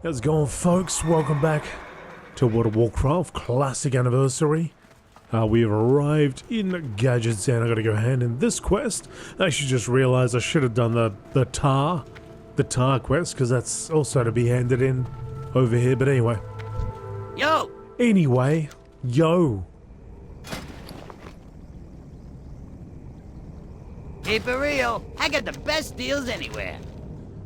How's it going, folks? Welcome back to World of Warcraft Classic Anniversary. We have arrived in Gadgets, and I gotta go hand in this quest. I actually just realized I should have done the tar quest, because that's also to be handed in over here, but anyway. Yo! Anyway, yo. Keep it real, I got the best deals anywhere.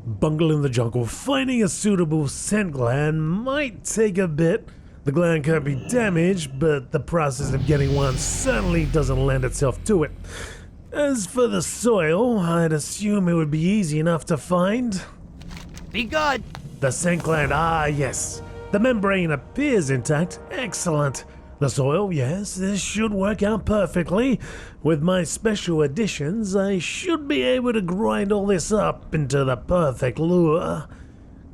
Bungle in the jungle. Finding a suitable scent gland might take a bit. The gland can't be damaged, but the process of getting one certainly doesn't lend itself to it. As for the soil, I'd assume it would be easy enough to find. Be good. The scent gland, yes. The membrane appears intact. Excellent. The soil, yes, this should work out perfectly. With my special additions, I should be able to grind all this up into the perfect lure.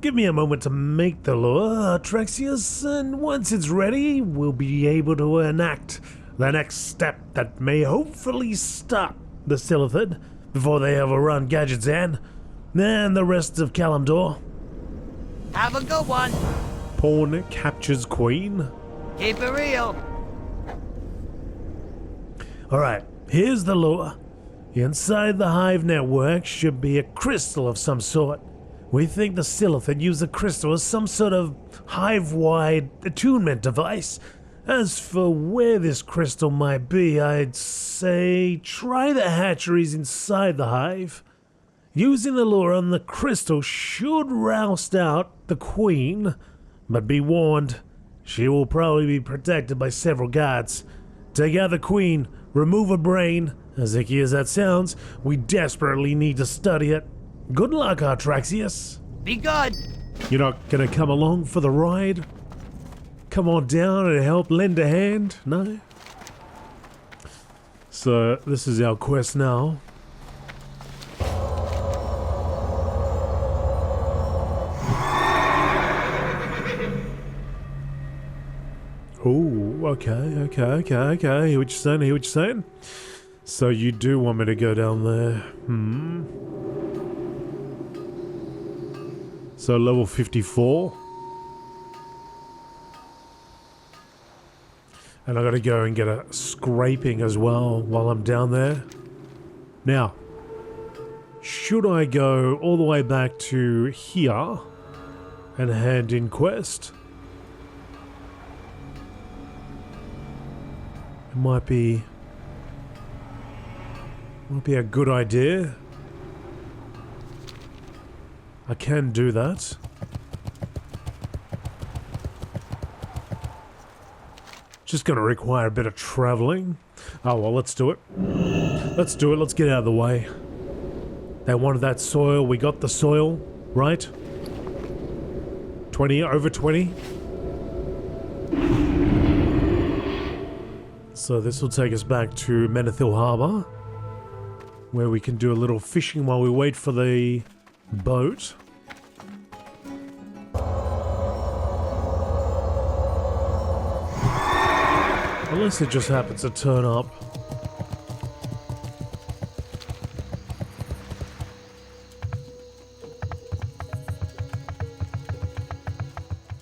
Give me a moment to make the lure, Artraxius, and once it's ready, we'll be able to enact the next step that may hopefully stop the Silithid before they overrun Gadgetzan and the rest of Kalimdor. Have a good one. Pawn captures queen. Keep it real. Alright, here's the lure. Inside the hive network should be a crystal of some sort. We think the Silithid used the crystal as some sort of hive-wide attunement device. As for where this crystal might be, I'd say try the hatcheries inside the hive. Using the lure on the crystal should roust out the queen, but be warned, she will probably be protected by several guards. Take out the queen, remove her brain. As icky as that sounds, we desperately need to study it. Good luck, Artraxius. Be good. You're not gonna come along for the ride? Come on down and help lend a hand? No? So, this is our quest now. Oh, okay. Hear what you're saying. So you do want me to go down there. So level 54. And I gotta go and get a scraping as well while I'm down there. Now, should I go all the way back to here and hand in quest? It might be a good idea. I can do that. Just gonna require a bit of traveling. Oh well, let's do it. Let's get out of the way. They wanted that soil, we got the soil, right? 20, over 20. So this will take us back to Menethil Harbour, where we can do a little fishing while we wait for the boat. Unless it just happens to turn up.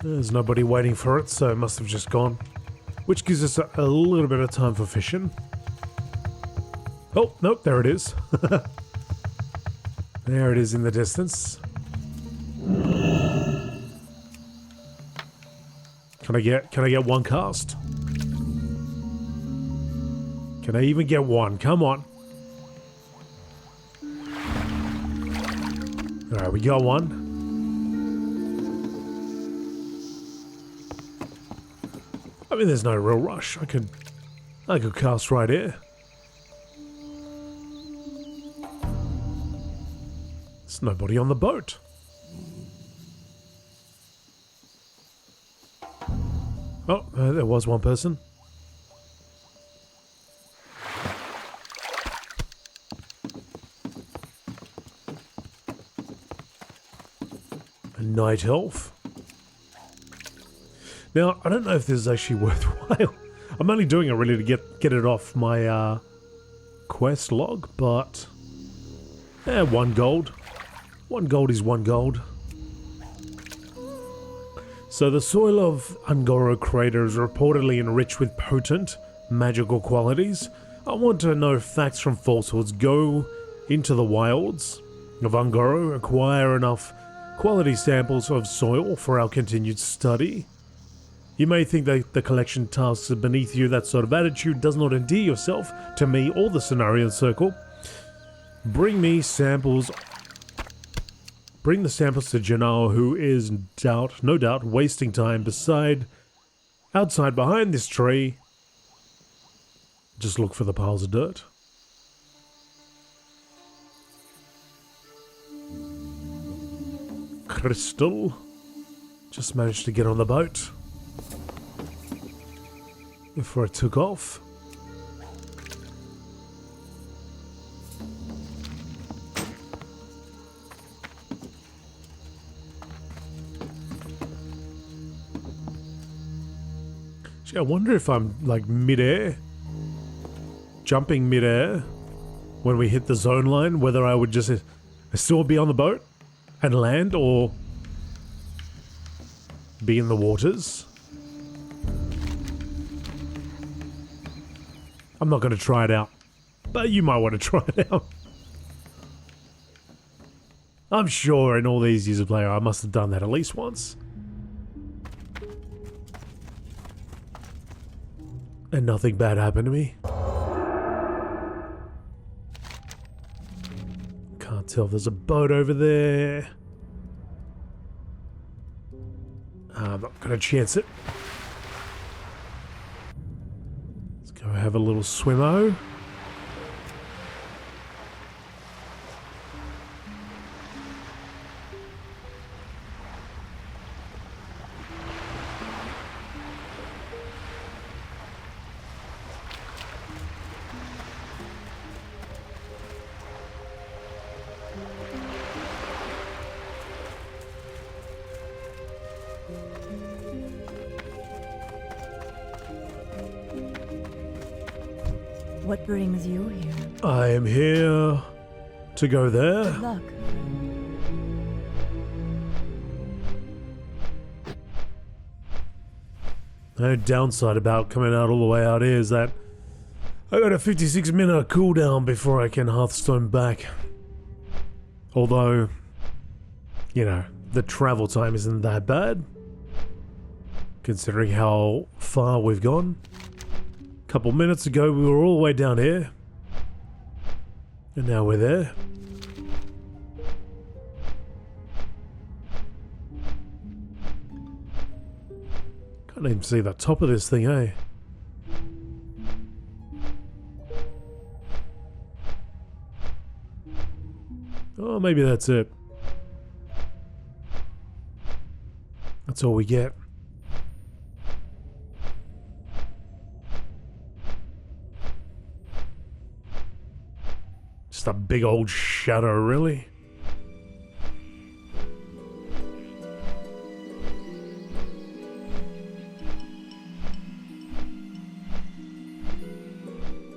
There's nobody waiting for it, so it must have just gone. Which gives us a little bit of time for fishing. Oh, nope, there it is. There it is in the distance. Can I get one cast? Can I even get one? Come on. Alright, we got one. I mean, there's no real rush. I could cast right here. There's nobody on the boat. Oh, there was one person. A night elf. Now, I don't know if this is actually worthwhile. I'm only doing it really to get it off my quest log, but 1 gold. 1 gold is 1 gold. So the soil of Ungoro Crater is reportedly enriched with potent, magical qualities. I want to know facts from falsehoods. Go into the wilds of Ungoro, acquire enough quality samples of soil for our continued study. You may think that the collection tasks are beneath you. That sort of attitude does not endear yourself to me or the scenario circle. Bring the samples to Janal, who is no doubt wasting time outside behind this tree. Just look for the piles of dirt. Crystal. Just managed to get on the boat before it took off. Gee, I wonder if I'm like mid-air, jumping mid-air when we hit the zone line, whether I would just still be on the boat and land or be in the waters. I'm not going to try it out, but you might want to try it out. I'm sure in all these years of play, I must have done that at least once. And nothing bad happened to me. Can't tell if there's a boat over there. I'm not going to chance it. Go have a little swimmo. What brings you here? I am here to go there. Good luck. The downside about coming out all the way out here is that I got a 56-minute cooldown before I can Hearthstone back. Although, you know, the travel time isn't that bad, considering how far we've gone. A couple minutes ago we were all the way down here, and now we're there. Can't even see the top of this thing, eh? Oh, maybe that's it. That's all we get. Just a big old shadow, really.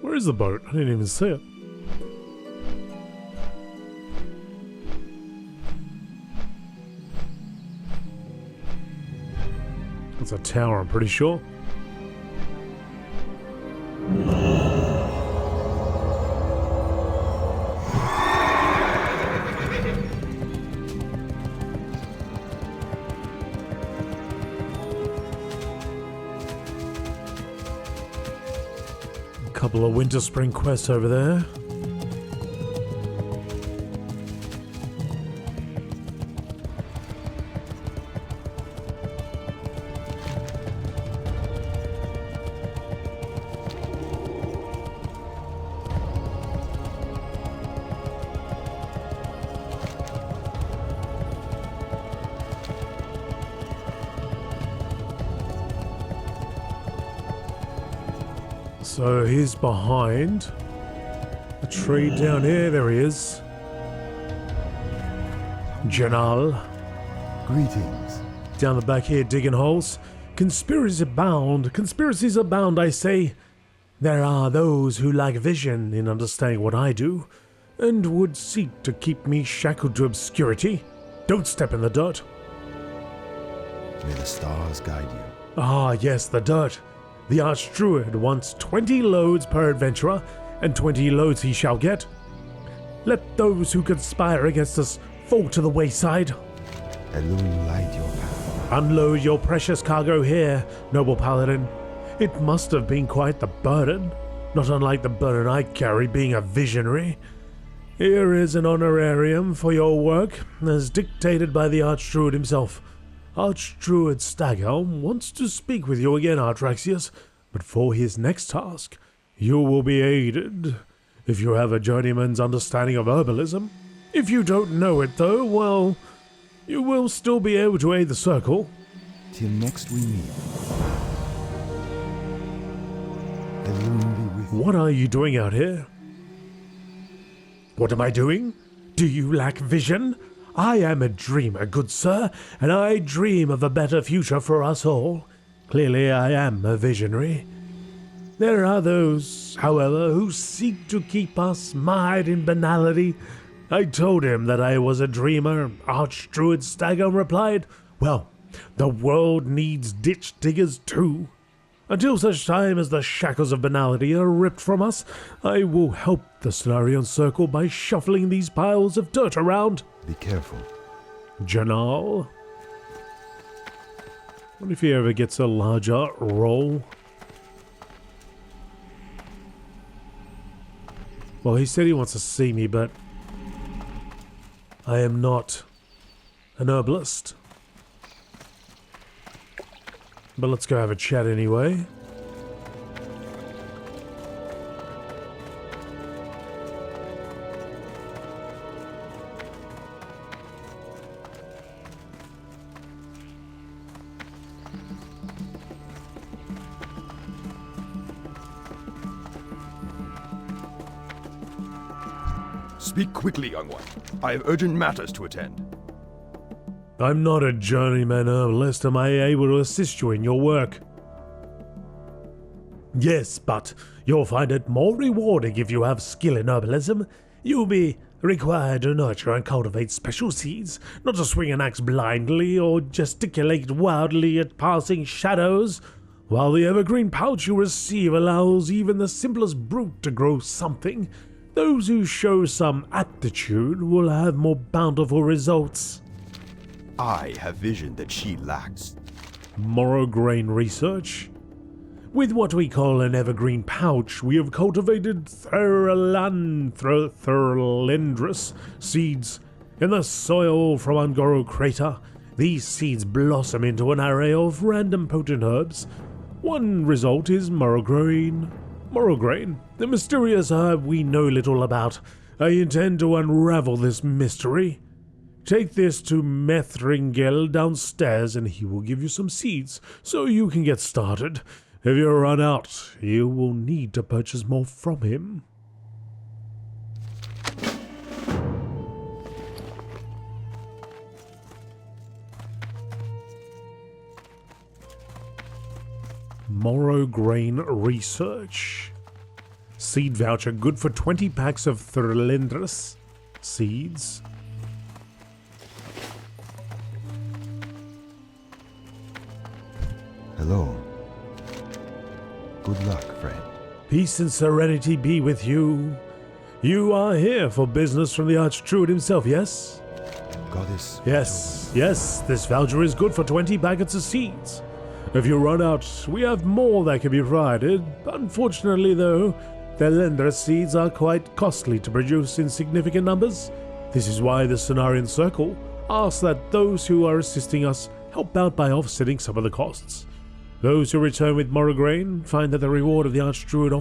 Where is the boat? I didn't even see it. It's a tower, I'm pretty sure. A couple of winter spring quests over there. So he's behind a tree down here. There he is. Janal. Greetings. Down the back here digging holes. Conspiracies abound, I say. There are those who lack vision in understanding what I do, and would seek to keep me shackled to obscurity. Don't step in the dirt. May the stars guide you. Ah, yes, the dirt. The Archdruid wants 20 loads per adventurer, and 20 loads he shall get. Let those who conspire against us fall to the wayside. Elwynn, light your path. Unload your precious cargo here, noble paladin. It must have been quite the burden, not unlike the burden I carry being a visionary. Here is an honorarium for your work, as dictated by the Archdruid himself. Archdruid Staghelm wants to speak with you again, Artraxius, but for his next task, you will be aided, if you have a journeyman's understanding of herbalism. If you don't know it, though, well, you will still be able to aid the circle. Till next we meet. Elwynn be with you. What are you doing out here? What am I doing? Do you lack vision? I am a dreamer, good sir, and I dream of a better future for us all. Clearly I am a visionary. There are those, however, who seek to keep us mired in banality. I told him that I was a dreamer. Archdruid Staghelm replied, well, the world needs ditch diggers too. Until such time as the shackles of banality are ripped from us, I will help the Cenarion Circle by shuffling these piles of dirt around. Be careful. Janal. What if he ever gets a larger role? Well, he said he wants to see me, but I am not an herbalist. But let's go have a chat anyway. Speak quickly, young one. I have urgent matters to attend. I'm not a journeyman herbalist. Am I able to assist you in your work? Yes, but you'll find it more rewarding if you have skill in herbalism. You'll be required to nurture and cultivate special seeds, not to swing an axe blindly or gesticulate wildly at passing shadows, while the evergreen pouch you receive allows even the simplest brute to grow something. Those who show some aptitude will have more bountiful results. I have vision that she lacks. Morrograin research. With what we call an evergreen pouch, we have cultivated Thurlendrus seeds in the soil from Ungoro Crater. These seeds blossom into an array of random potent herbs. One result is Morrograin. Morrograin, the mysterious herb we know little about. I intend to unravel this mystery. Take this to Methringel downstairs and he will give you some seeds so you can get started. If you run out, you will need to purchase more from him. Morrograin research. Seed voucher good for 20 packs of Thurlendrus seeds. Hello. Good luck, friend. Peace and serenity be with you. You are here for business from the Archdruid himself, yes? Goddess. Yes, this voucher is good for 20 packets of seeds. If you run out, we have more that can be provided. Unfortunately, though, the Lendra seeds are quite costly to produce in significant numbers. This is why the Cenarion Circle asks that those who are assisting us help out by offsetting some of the costs. Those who return with Morrograin find that the reward of the Archdruid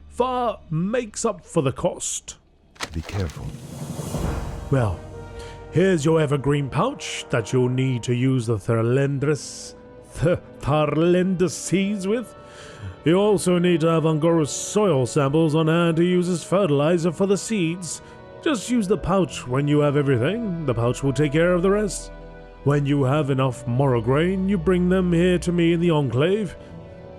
far makes up for the cost. Be careful. Well, here's your evergreen pouch that you'll need to use the Thurlendrus seeds with. You also need to have Ungoro's soil samples on hand to use as fertilizer for the seeds. Just use the pouch when you have everything. The pouch will take care of the rest. When you have enough Morrograin, you bring them here to me in the Enclave.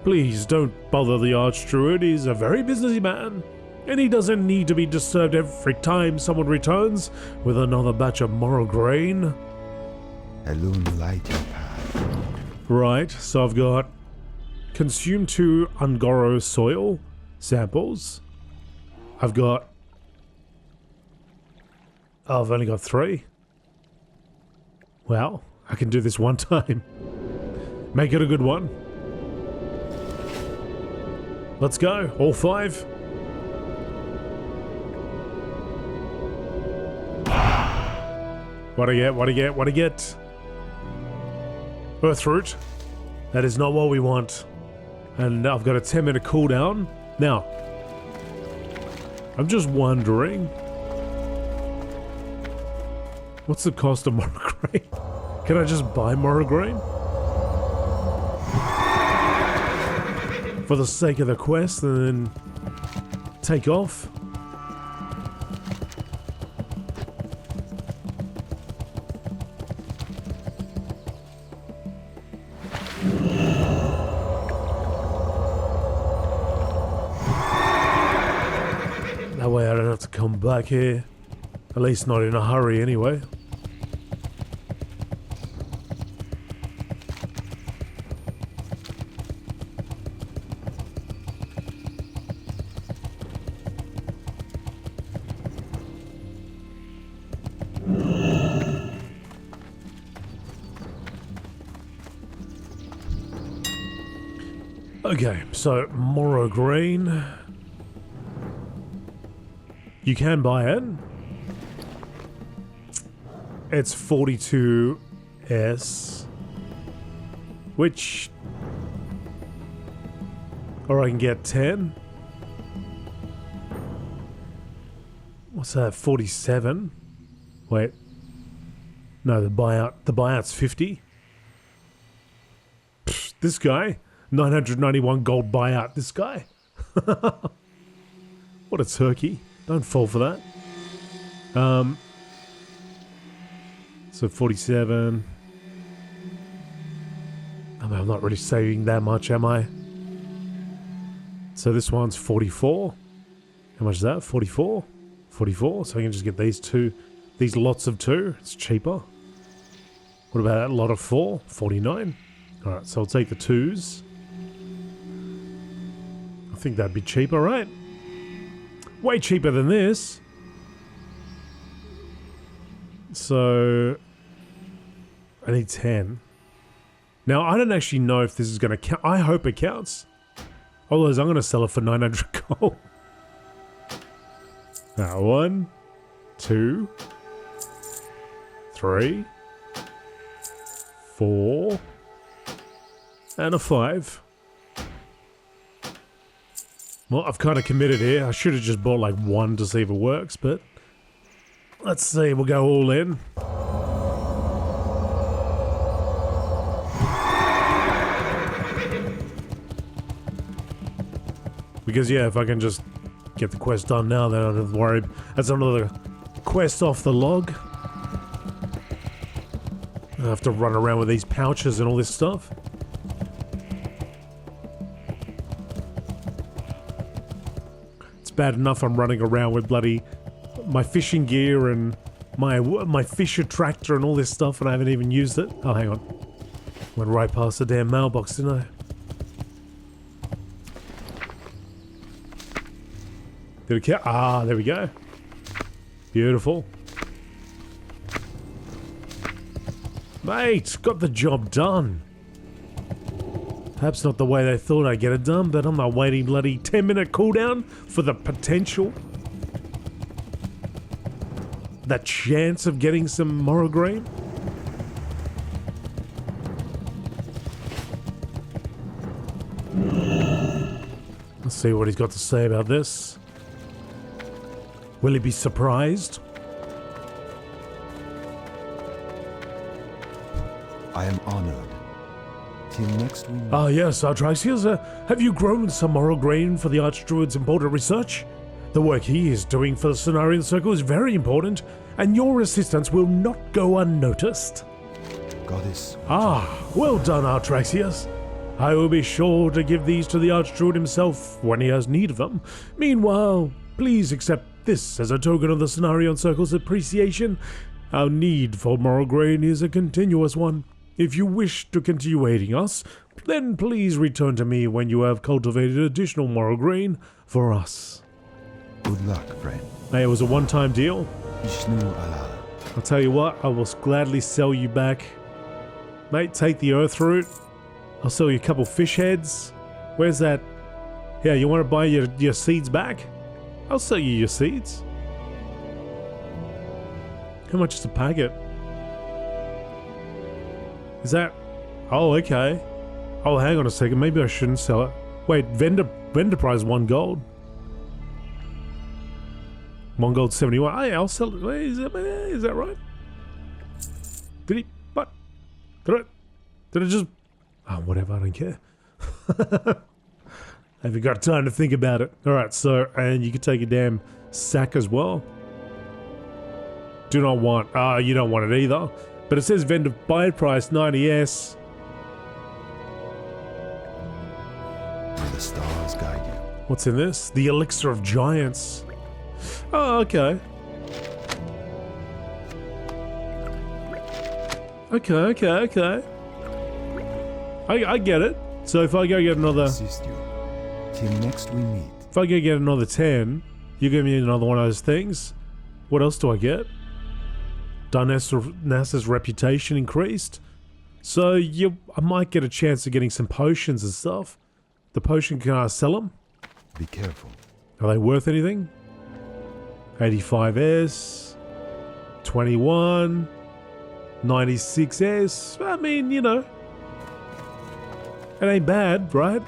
Please don't bother the Archdruid, he's a very busy man, and he doesn't need to be disturbed every time someone returns with another batch of Morrograin. Elwynn light your path. Right, so I've got consume 2 Ungoro soil samples. I've got... Oh, I've only got 3. Well, I can do this one time. Make it a good one. Let's go, all 5. What do I get? What do I get? What do I get? Earthroot. That is not what we want. And I've got a 10-minute cooldown. Now, I'm just wondering, what's the cost of Moragrain? Can I just buy Moragrain? For the sake of the quest and then take off? That way I don't have to come back here. At least not in a hurry anyway. Okay, so Moragrain. You can buy it. It's 42S. Which... Or I can get 10. What's that? 47? Wait. No, the buyout's 50. Pfft, this guy? 991 gold buyout. This guy? What a turkey. Don't fall for that. So 47. I mean, I'm not really saving that much, am I? So this one's 44. How much is that? 44? 44. So I can just get these two. These lots of 2. It's cheaper. What about that lot of 4? 49. Alright, so I'll take the 2s. I think that'd be cheaper, right? Way cheaper than this. So I need 10. Now I don't actually know if this is going to count. I hope it counts. Otherwise I'm going to sell it for 900 gold. Now 1, 2, 3, 4, and a 5. Well, I've kind of committed here. I should have just bought like 1 to see if it works, but let's see. We'll go all in. Because yeah, if I can just get the quest done now, then I don't have to worry. That's another quest off the log. I have to run around with these pouches and all this stuff. Bad enough I'm running around with bloody my fishing gear and my fish attractor and all this stuff, and I haven't even used it. Oh, hang on. Went right past the damn mailbox, didn't I? Did it count? Ah, there we go. Beautiful. Mate, got the job done. Perhaps not the way they thought I'd get it done, but I'm not waiting bloody 10-minute cooldown for the potential. That chance of getting some Moragrain. Let's see what he's got to say about this. Will he be surprised? I am honored. Till next we meet. Ah, yes, Artraxius, have you grown some Moragrain for the Archdruid's important research? The work he is doing for the Cenarian Circle is very important, and your assistance will not go unnoticed. Goddess. Ah, well done, Artraxius. I will be sure to give these to the Archdruid himself when he has need of them. Meanwhile, please accept this as a token of the Cenarian Circle's appreciation Our need for moral grain is a continuous one. If you wish to continue aiding us, then please return to me when you have cultivated additional moral grain for us. Good luck, friend. Hey, it was a one-time deal. Ishnu Allah. I'll tell you what, I will gladly sell you back. Mate, take the earth root. I'll sell you a couple fish heads. Where's that? Yeah, you want to buy your seeds back? I'll sell you your seeds. How much is a packet? Is that... Oh, okay. Oh, hang on a second. Maybe I shouldn't sell it. Wait, vendor price 1 gold. 1 gold 71. Hey, I'll sell it. Wait, is that right? Did he... What? Did it just... Oh, whatever. I don't care. Have you got time to think about it? Alright, so... And you can take a damn sack as well. Do not want... you don't want it either. But it says vendor buy price 90s. May the stars guide you. What's in this? The elixir of giants. Oh, okay. Okay. I get it. So if I go get another... Assist you. Till next we meet. If I go get another 10, you give me another one of those things. What else do I get? Darnassa's reputation increased. So I might get a chance of getting some potions and stuff. The potion, can I sell them? Be careful. Are they worth anything? 85s, 21, 96s. I mean, you know, it ain't bad, right?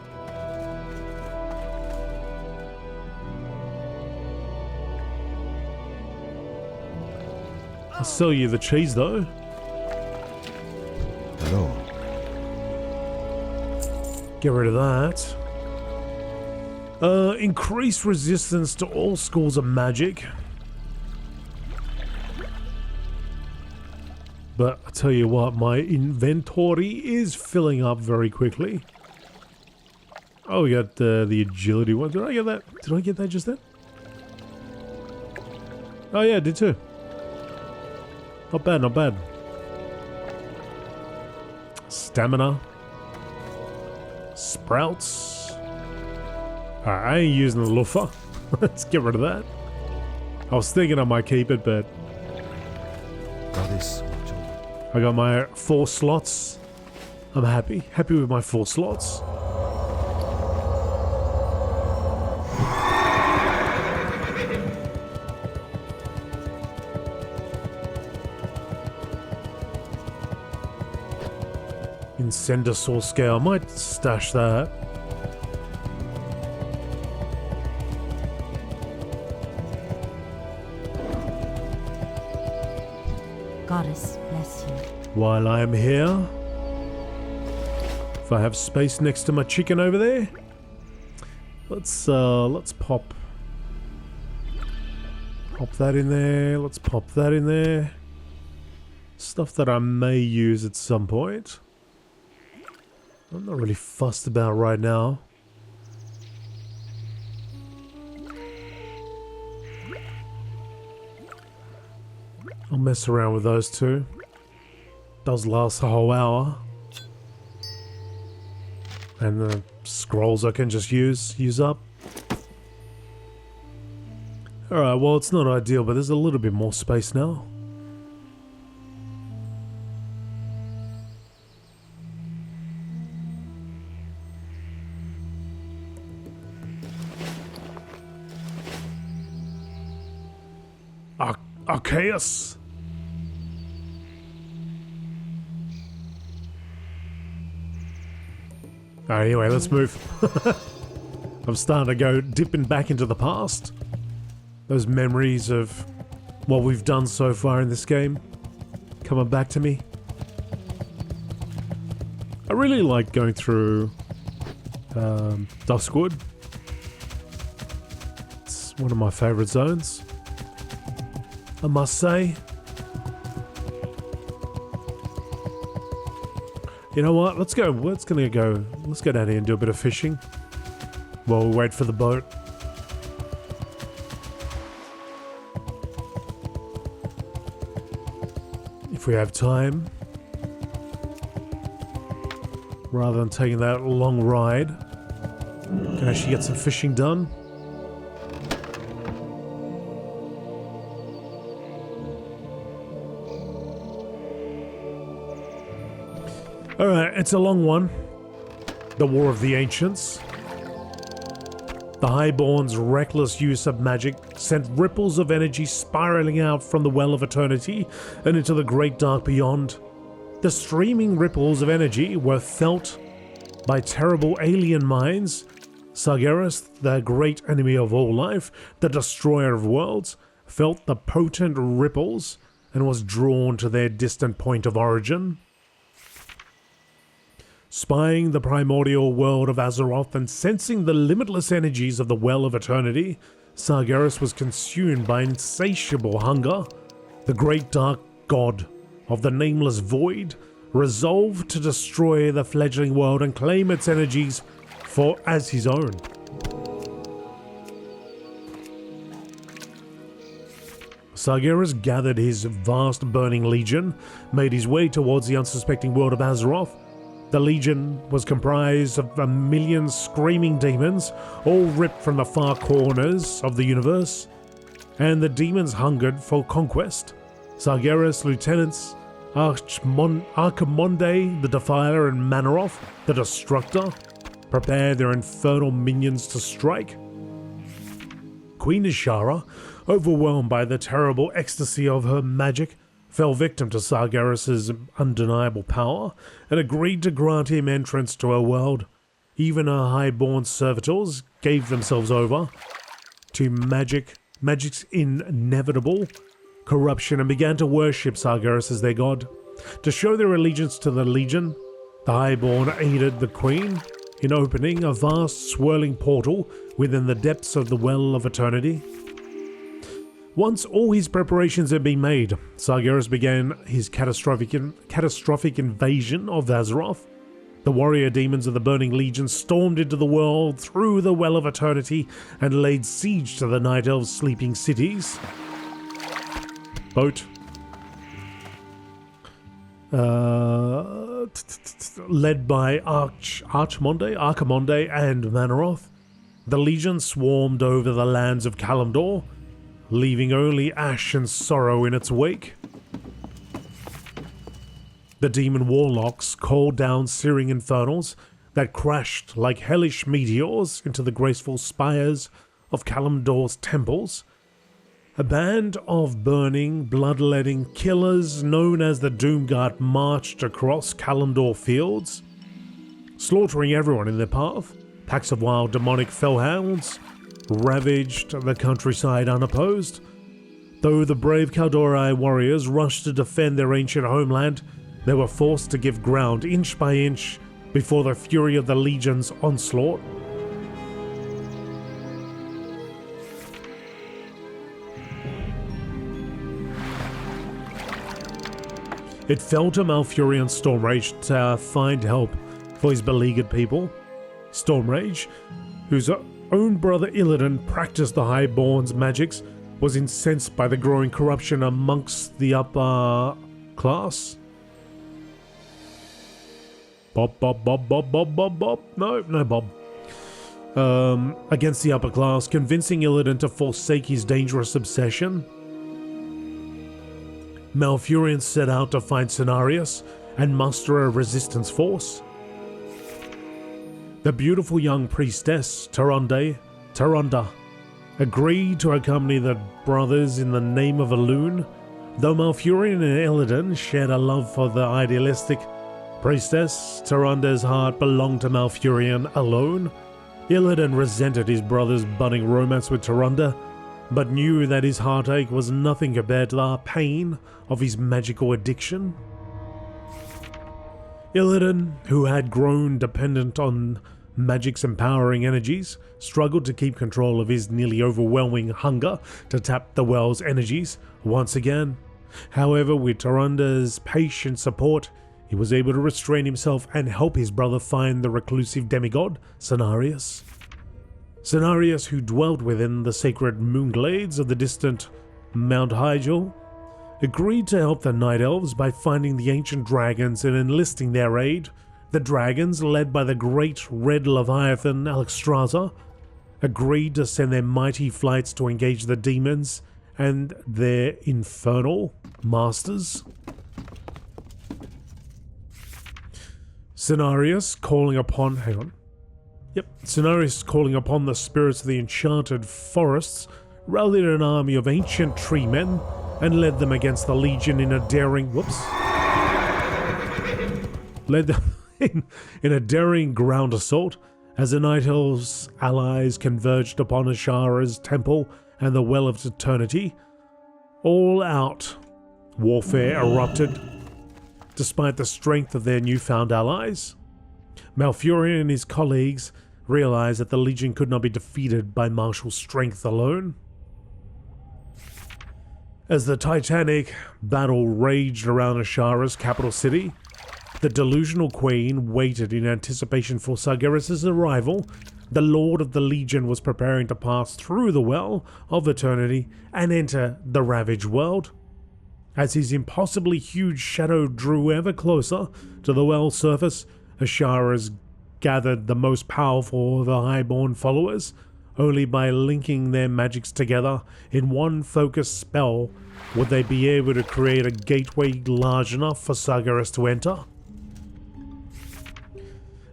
I'll sell you the cheese though. Hello. Get rid of that. Increased resistance to all schools of magic. But I tell you what, my inventory is filling up very quickly. Oh, we got the agility one. Did I get that? Did I get that just then? Oh yeah, I did too. Not bad, not bad. Stamina. Sprouts. I ain't using the loofah. Let's get rid of that. I was thinking I might keep it, but... Goddess, watch over. I got my 4 slots. I'm happy. Happy with my 4 slots. Incendisaur scale. I might stash that. Goddess bless you. While I am here, if I have space next to my chicken over there, let's pop that in there. Let's pop that in there. Stuff that I may use at some point. I'm not really fussed about right now. I'll mess around with those two. Does last a whole hour. And the scrolls I can just use up. Alright, well it's not ideal, but there's a little bit more space now. Archaeus! Alright, anyway, let's move. I'm starting to go dipping back into the past. Those memories of what we've done so far in this game coming back to me. I really like going through Duskwood. It's one of my favorite zones, I must say. You know what? Let's go down here and do a bit of fishing while we wait for the boat. if we have time. Rather than taking that long ride. Can actually get some fishing done. Alright, it's a long one. The War of the Ancients. The Highborn's reckless use of magic sent ripples of energy spiraling out from the Well of Eternity and into the great dark beyond. The streaming ripples of energy were felt by terrible alien minds. Sargeras, the great enemy of all life, the destroyer of worlds, felt the potent ripples and was drawn to their distant point of origin. Spying the primordial world of Azeroth and sensing the limitless energies of the Well of Eternity, Sargeras was consumed by insatiable hunger. The great dark god of the nameless void resolved to destroy the fledgling world and claim its energies as his own. Sargeras gathered his vast burning legion, made his way towards the unsuspecting world of Azeroth. The legion was comprised of 1,000,000 screaming demons, all ripped from the far corners of the universe, and the demons hungered for conquest. Sargeras' lieutenants, Archimonde the Defiler and Manaroth the Destructor, prepared their infernal minions to strike. Queen Ishara, overwhelmed by the terrible ecstasy of her magic, fell victim to Sargeras' undeniable power and agreed to grant him entrance to her world. Even her high-born servitors gave themselves over to magic's inevitable corruption and began to worship Sargeras as their god. To show their allegiance to the Legion, the highborn aided the Queen in opening a vast swirling portal within the depths of the Well of Eternity. Once all his preparations had been made, Sargeras began his catastrophic invasion of Azeroth. The warrior demons of the Burning Legion stormed into the world through the Well of Eternity and laid siege to the Night Elves' sleeping cities. Boat. Led by Archimonde and Manaroth, the Legion swarmed over the lands of Kalimdor, leaving only ash and sorrow in its wake. The demon warlocks called down searing infernals that crashed like hellish meteors into the graceful spires of Kalimdor's temples. A band of burning, bloodletting killers known as the Doomguard marched across Kalimdor fields, slaughtering everyone in their path. Packs of wild demonic fellhounds ravaged the countryside unopposed. Though the brave Kaldori warriors rushed to defend their ancient homeland, they were forced to give ground inch by inch before the fury of the Legion's onslaught. It fell to Malfurion Stormrage to find help for his beleaguered people. Stormrage, whose own brother Illidan practiced the Highborn's magics, was incensed by the growing corruption amongst the upper class. Bob. No Bob. Against the upper class, convincing Illidan to forsake his dangerous obsession. Malfurion set out to find Cenarius and muster a resistance force. The beautiful young priestess, Tyrande, agreed to accompany the brothers in the name of Elwynn. Though Malfurion and Illidan shared a love for the idealistic priestess, Tyrande's heart belonged to Malfurion alone. Illidan resented his brother's budding romance with Tyrande, but knew that his heartache was nothing compared to the pain of his magical addiction. Illidan, who had grown dependent on magic's empowering energies, struggled to keep control of his nearly overwhelming hunger to tap the well's energies once again. However, with Tyrande's patient support, he was able to restrain himself and help his brother find the reclusive demigod, Cenarius. Cenarius, who dwelt within the sacred moonglades of the distant Mount Hyjal. agreed to help the Night Elves by finding the ancient dragons and enlisting their aid. The dragons, led by the great red Leviathan Alexstrasza, agreed to send their mighty flights to engage the demons and their infernal masters. Cenarius calling upon the spirits of the enchanted forests, rallied an army of ancient tree men and led them against the Legion in a daring in a daring ground assault as the Night Elves' allies converged upon Azshara's temple and the Well of Eternity. All out warfare erupted despite the strength of their newfound allies. Malfurion and his colleagues realized that the Legion could not be defeated by martial strength alone. As the titanic battle raged around Azshara's capital city, the delusional queen waited in anticipation for Sargeras' arrival. The Lord of the Legion was preparing to pass through the Well of Eternity and enter the ravaged world. As his impossibly huge shadow drew ever closer to the Well's surface, Azshara's gathered the most powerful of the Highborn followers. Only by linking their magics together in one focused spell would they be able to create a gateway large enough for Sargeras to enter.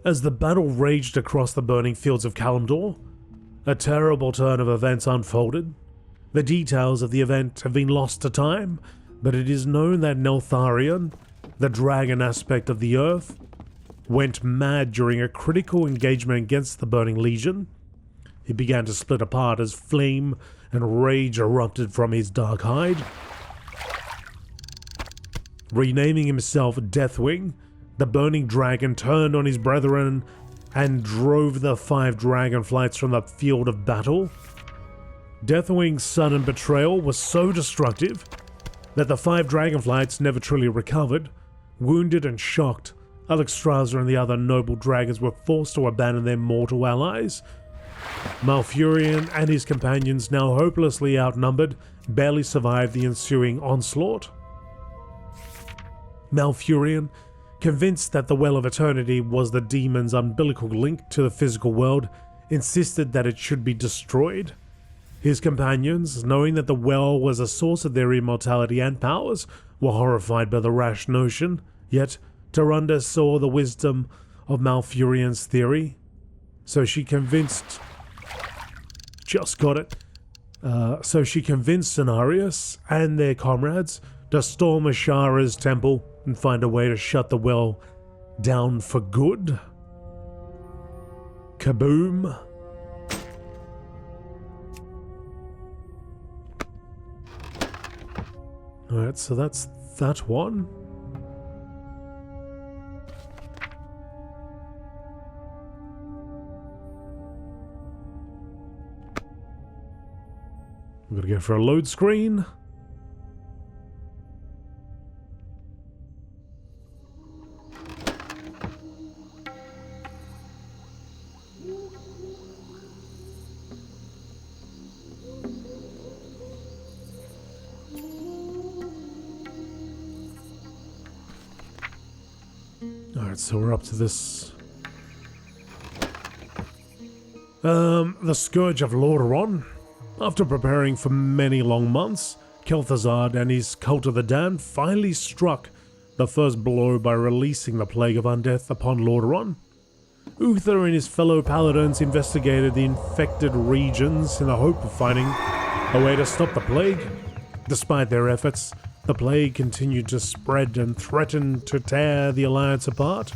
As the battle raged across the burning fields of Kalimdor, a terrible turn of events unfolded. The details of the event have been lost to time, but it is known that Neltharion, the dragon aspect of the earth, went mad during a critical engagement against the Burning Legion. He began to split apart as flame and rage erupted from his dark hide. Renaming himself Deathwing, the burning dragon turned on his brethren and drove the 5 dragonflights from the field of battle. Deathwing's sudden betrayal was so destructive that the 5 dragonflights never truly recovered. Wounded and shocked, Alexstrasza and the other noble dragons were forced to abandon their mortal allies. Malfurion and his companions, now hopelessly outnumbered, barely survived the ensuing onslaught. Malfurion, convinced that the Well of Eternity was the demon's umbilical link to the physical world, insisted that it should be destroyed. His companions, knowing that the well was a source of their immortality and powers, were horrified by the rash notion, yet Tyrande saw the wisdom of Malfurion's theory, so she convinced Cenarius and their comrades to storm Azshara's temple and find a way to shut the well down for good. Kaboom! Alright, so that's that one. I'm gonna go for a load screen. Alright, so we're up to this. The Scourge of Lordaeron. After preparing for many long months, Kel'Thuzad and his Cult of the Damned finally struck the first blow by releasing the Plague of Undeath upon Lordaeron. Uther and his fellow paladins investigated the infected regions in the hope of finding a way to stop the plague. Despite their efforts, the plague continued to spread and threatened to tear the Alliance apart.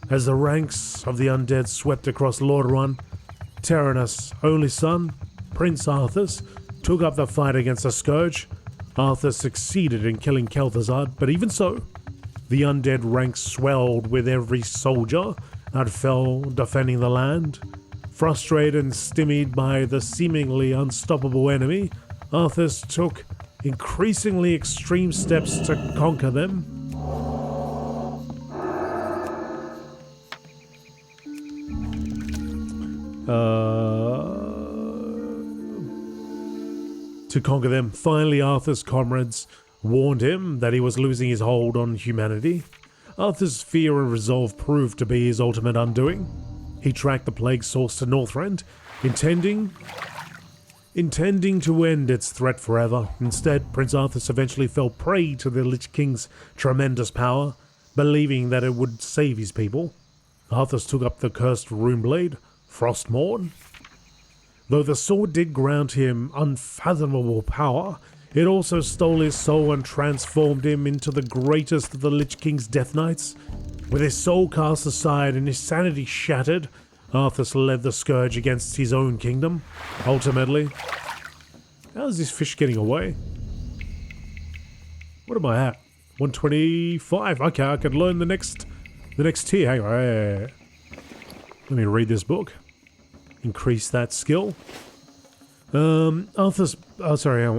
As the ranks of the undead swept across Lordaeron, Terenas' only son, Prince Arthas, took up the fight against the Scourge. Arthas succeeded in killing Kel'Thuzad, but even so, the undead ranks swelled with every soldier that fell defending the land. Frustrated and stymied by the seemingly unstoppable enemy, Arthas took increasingly extreme steps to conquer them. Finally, Arthur's comrades warned him that he was losing his hold on humanity. Arthur's fear and resolve proved to be his ultimate undoing. He tracked the plague source to Northrend, intending to end its threat forever. Instead, Prince Arthas eventually fell prey to the Lich King's tremendous power, believing that it would save his people. Arthas took up the cursed runeblade, Frostmourne. Though the sword did grant him unfathomable power, it also stole his soul and transformed him into the greatest of the Lich King's Death Knights. With his soul cast aside and his sanity shattered, Arthas led the scourge against his own kingdom. Ultimately, how's this fish getting away? What am I at? 125. Okay, I can learn the next tier. Hang on. Let me read this book. Increase that skill. Arthas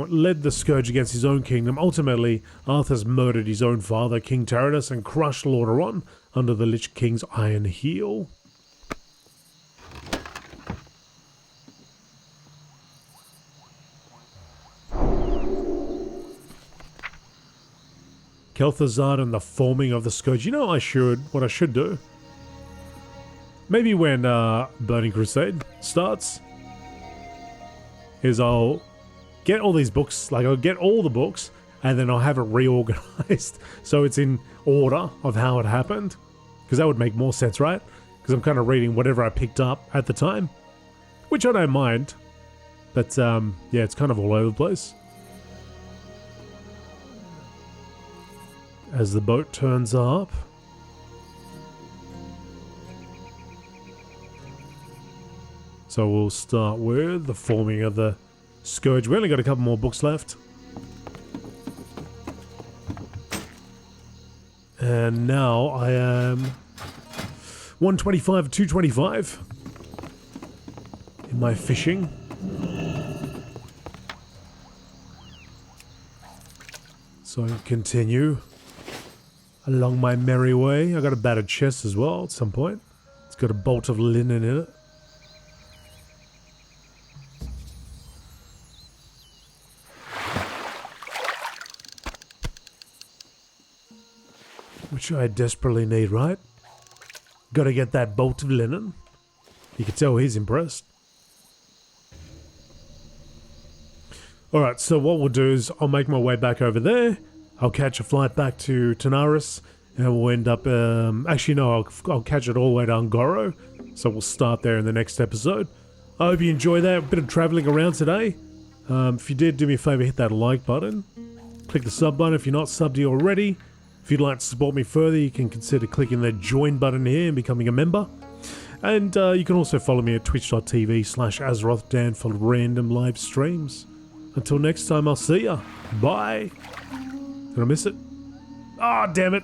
led the scourge against his own kingdom. Ultimately, Arthas murdered his own father, King Terenas, and crushed Lordaeron under the Lich King's iron heel. Kel'Thuzad and the forming of the scourge. You know what I should do? Maybe when Burning Crusade starts, is I'll get all these books, I'll get all the books, and then I'll have it reorganized so it's in order of how it happened. Because that would make more sense, right? Because I'm kind of reading whatever I picked up at the time, which I don't mind. But yeah, it's kind of all over the place. As the boat turns up. So we'll start with the forming of the scourge. We only got a couple more books left. And now I am 125, 225 in my fishing. So I continue along my merry way. I got a battered chest as well at some point. It's got a bolt of linen in it. Which I desperately need, right? Gotta get that bolt of linen. You can tell he's impressed. Alright, so what we'll do is I'll make my way back over there. I'll catch a flight back to Tanaris. And we'll end up... actually, no, I'll catch it all the way to Ungoro. So we'll start there in the next episode. I hope you enjoy that. A bit of travelling around today. If you did, do me a favour, hit that like button. Click the sub button if you're not subbed here already. If you'd like to support me further, you can consider clicking the join button here and becoming a member. And you can also follow me at twitch.tv/AzerothDan for random live streams. Until next time, I'll see ya. Bye. Did I miss it? Ah, damn it.